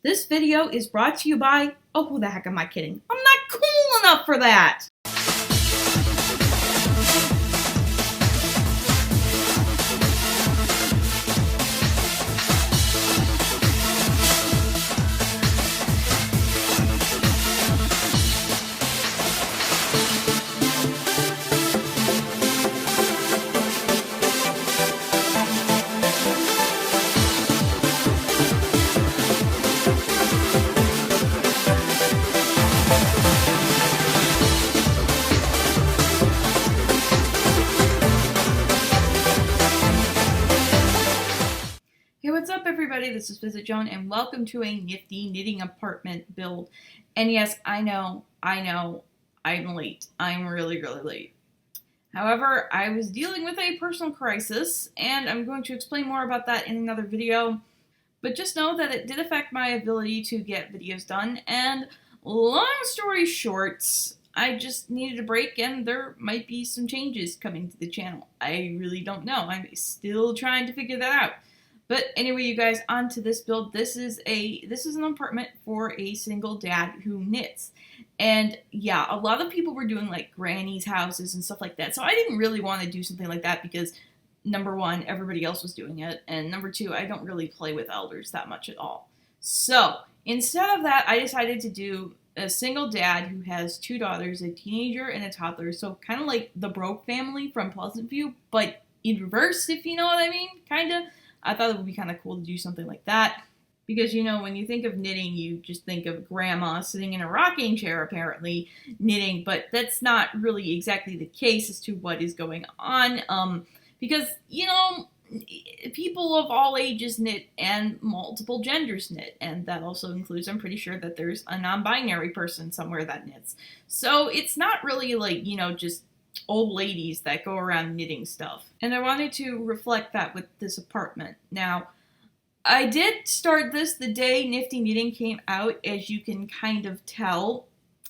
This video is brought to you by, oh, who the heck am I kidding? I'm not cool enough for that! Hey, what's up everybody? This is VisitJoan and welcome to a Nifty Knitting apartment build. And yes, I know, I'm late. I'm really late. However, I was dealing with a personal crisis and I'm going to explain more about that in another video. But just know that it did affect my ability to get videos done, and long story short, I just needed a break and there might be some changes coming to the channel. I really don't know. I'm still trying to figure that out. But anyway, you guys, on to this build. This is an apartment for a single dad who knits. And yeah, a lot of people were doing like granny's houses and stuff like that. So I didn't really want to do something like that because number one, everybody else was doing it. And number two, I don't really play with elders that much at all. So instead of that, I decided to do a single dad who has two daughters, a teenager and a toddler. So kind of like the Broke family from Pleasant View, but in reverse, if you know what I mean, kind of. I thought it would be kind of cool to do something like that because, you know, when you think of knitting, you just think of grandma sitting in a rocking chair, apparently, knitting, but that's not really exactly the case as to what is going on, because, you know, people of all ages knit and multiple genders knit, and that also includes, I'm pretty sure that there's a non-binary person somewhere that knits. So it's not really like, you know, just old ladies that go around knitting stuff. And I wanted to reflect that with this apartment. Now, I did start this the day Nifty Knitting came out, as you can kind of tell,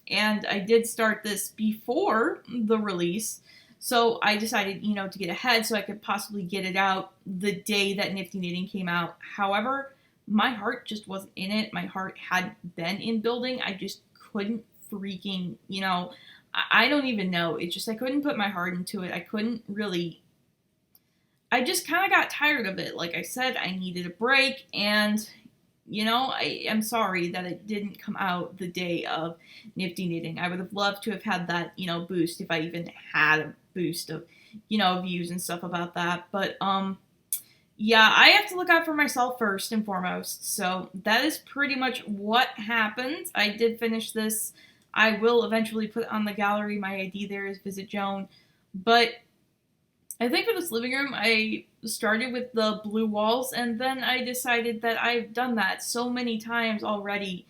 and I did start this before the release, so I decided, you know, to get ahead so I could possibly get it out the day that Nifty Knitting came out. However, my heart just wasn't in it. My heart hadn't been in building. I just couldn't freaking, you know, I don't even know. It's just I couldn't put my heart into it. I couldn't really. I just kind of got tired of it. Like I said, I needed a break, and, you know, I am sorry that it didn't come out the day of Nifty Knitting. I would have loved to have had that, you know, boost if I even had a boost of, you know, views and stuff about that. But, yeah, I have to look out for myself first and foremost. So that is pretty much what happened. I did finish this. I will eventually put on the gallery. My ID there is VisitJoan. But I think for this living room, I started with the blue walls, and then I decided that I've done that so many times already.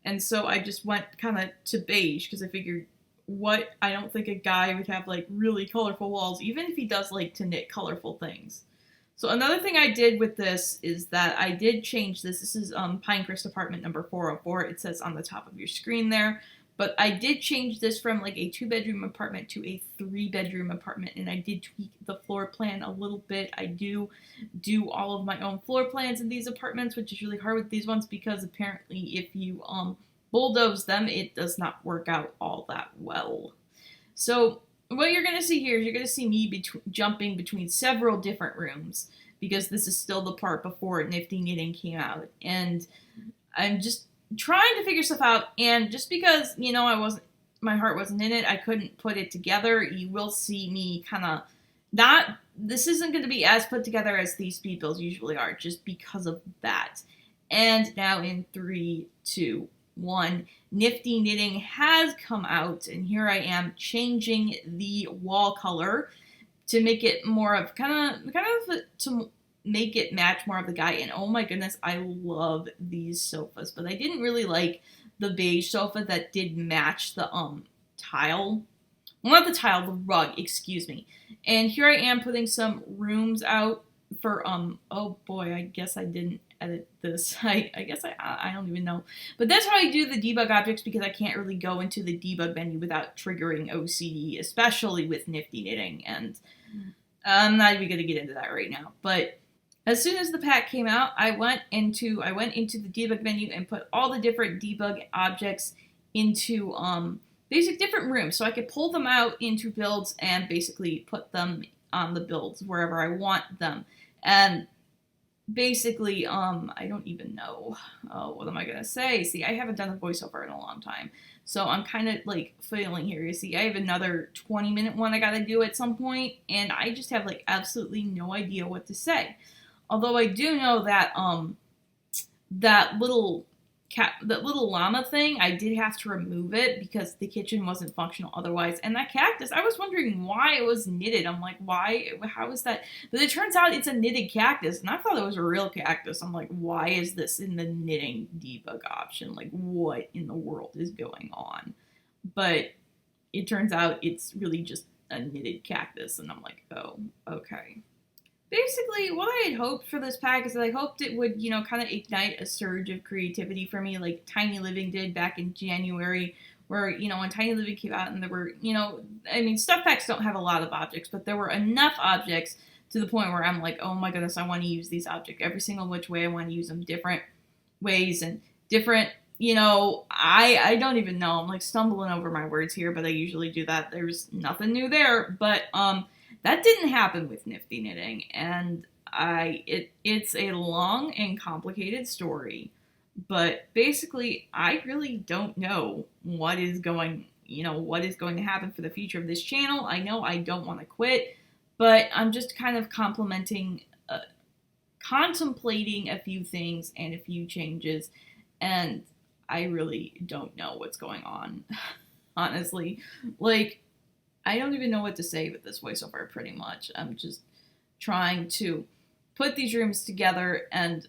And so I just went kind of to beige, because I figured, I don't think a guy would have like really colorful walls, even if he does like to knit colorful things. So another thing I did with this is that I did change this. This is Pinecrest apartment number 404. It says on the top of your screen there. But I did change this from like a 2-bedroom apartment to a 3-bedroom apartment, and I did tweak the floor plan a little bit. I do all of my own floor plans in these apartments, which is really hard with these ones because apparently if you bulldoze them, it does not work out all that well. So what you're going to see here is you're going to see me jumping between several different rooms because this is still the part before Nifty Knitting came out, and I'm just trying to figure stuff out, and just because, you know, my heart wasn't in it, I couldn't put it together. You will see me kind of this isn't going to be as put together as these speed builds usually are, just because of that. And now in 3, 2, 1, Nifty Knitting has come out, and here I am changing the wall color to make it more of to make it match more of the guy. And oh my goodness, I love these sofas, but I didn't really like the beige sofa that did match the tile. Well, not the tile, the rug, excuse me. And here I am putting some rooms out for oh boy, I guess I didn't edit this. I guess I don't even know. But that's how I do the debug objects, because I can't really go into the debug menu without triggering OCD, especially with Nifty Knitting, and I'm not even going to get into that right now. But As soon as the pack came out, I went into the debug menu and put all the different debug objects into basic different rooms, so I could pull them out into builds and basically put them on the builds wherever I want them. And basically, I don't even know, what am I gonna say? See, I haven't done a voiceover in a long time, so I'm kind of like failing here. You see, I have another 20-minute one I gotta do at some point, and I just have like absolutely no idea what to say. Although I do know that that little llama thing, I did have to remove it because the kitchen wasn't functional otherwise. And that cactus, I was wondering why it was knitted. I'm like, why? How is that? But it turns out it's a knitted cactus, and I thought it was a real cactus. I'm like, why is this in the knitting debug option? Like, what in the world is going on? But it turns out it's really just a knitted cactus, and I'm like, oh, okay. Basically, what I had hoped for this pack is that I hoped it would, you know, kind of ignite a surge of creativity for me, like Tiny Living did back in January, where, you know, when Tiny Living came out and there were, you know, I mean, stuff packs don't have a lot of objects, but there were enough objects to the point where I'm like, oh my goodness, I want to use these objects every single which way. I want to use them different ways and different, you know, I don't even know. I'm like stumbling over my words here, but I usually do that. There's nothing new there, but, that didn't happen with Nifty Knitting, and it's a long and complicated story, but basically, I really don't know what is going to happen for the future of this channel. I know I don't want to quit, but I'm just kind of contemplating a few things and a few changes, and I really don't know what's going on, honestly. Like, I don't even know what to say with this voiceover, pretty much. I'm just trying to put these rooms together, and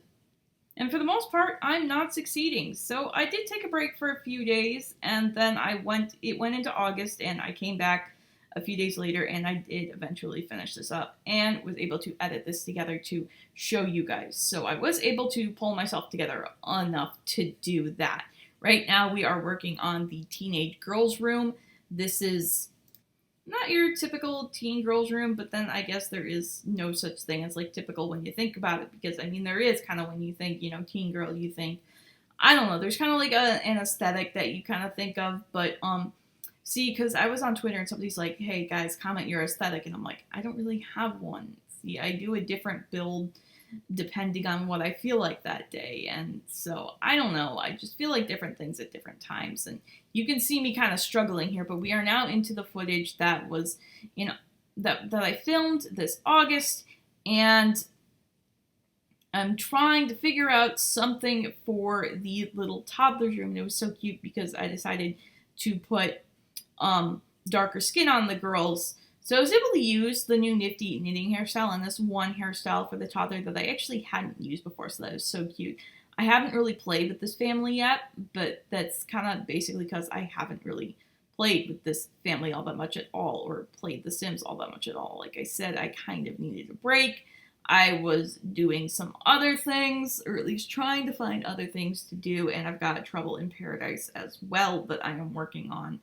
for the most part, I'm not succeeding. So I did take a break for a few days, and then it went into August, and I came back a few days later, and I did eventually finish this up, and was able to edit this together to show you guys. So I was able to pull myself together enough to do that. Right now, we are working on the teenage girls room. This is not your typical teen girls room, but then I guess there is no such thing as like typical when you think about it, because I mean there is kind of when you think, you know, teen girl, you think, I don't know, there's kind of like an aesthetic that you kind of think of, but see, because I was on Twitter and somebody's like, hey guys, comment your aesthetic, and I'm like, I don't really have one. See, I do a different build depending on what I feel like that day, and so I don't know, I just feel like different things at different times, and you can see me kind of struggling here, but we are now into the footage that was, you know, that I filmed this August, and I'm trying to figure out something for the little toddler's room, and it was so cute because I decided to put darker skin on the girls. So I was able to use the new Nifty Knitting hairstyle and this one hairstyle for the toddler that I actually hadn't used before, so that was so cute. I haven't really played with this family yet, but that's kind of basically because I haven't really played with this family all that much at all, or played The Sims all that much at all. Like I said, I kind of needed a break. I was doing some other things, or at least trying to find other things to do, and I've got Trouble in Paradise as well that I am working on.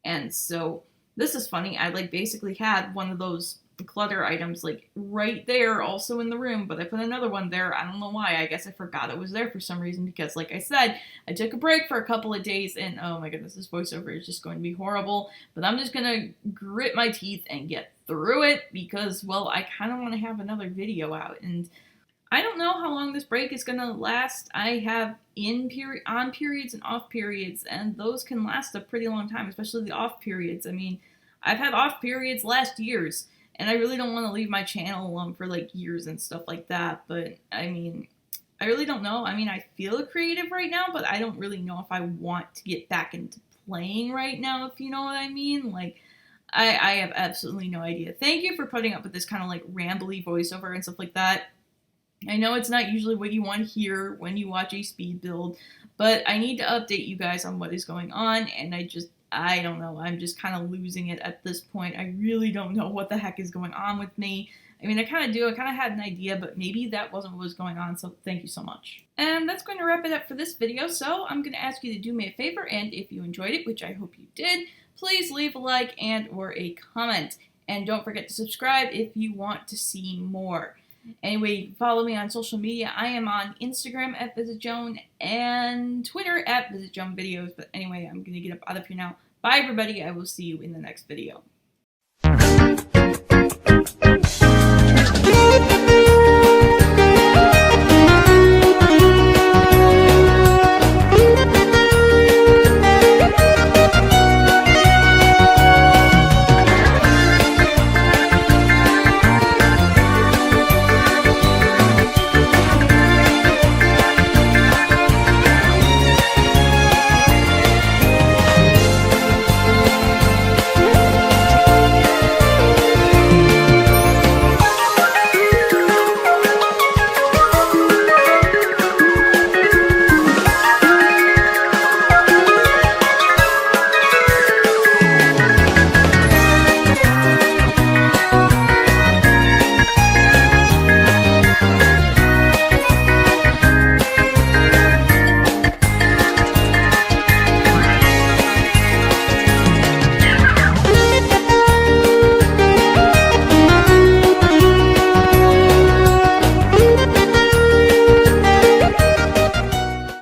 And so this is funny. I like basically had one of those clutter items like right there also in the room, but I put another one there. I don't know why. I guess I forgot it was there for some reason, because like I said, I took a break for a couple of days, and oh my goodness, this voiceover is just going to be horrible, but I'm just going to grit my teeth and get through it because, well, I kind of want to have another video out, and I don't know how long this break is going to last. I have on periods and off periods, and those can last a pretty long time, especially the off periods. I mean, I've had off periods last years, and I really don't want to leave my channel alone for like years and stuff like that, but I mean, I really don't know. I mean, I feel creative right now, but I don't really know if I want to get back into playing right now, if you know what I mean. Like, I have absolutely no idea. Thank you for putting up with this kind of like rambly voiceover and stuff like that. I know it's not usually what you want to hear when you watch a speed build, but I need to update you guys on what is going on, and I don't know, I'm just kind of losing it at this point. I really don't know what the heck is going on with me. I mean, I kind of do, I kind of had an idea, but maybe that wasn't what was going on, so thank you so much. And that's going to wrap it up for this video, so I'm going to ask you to do me a favor, and if you enjoyed it, which I hope you did, please leave a like and or a comment. And don't forget to subscribe if you want to see more. Anyway, you can follow me on social media. I am on Instagram at VisitJoan and Twitter at VisitJoanVideos. But anyway, I'm going to get up out of here now. Bye, everybody. I will see you in the next video.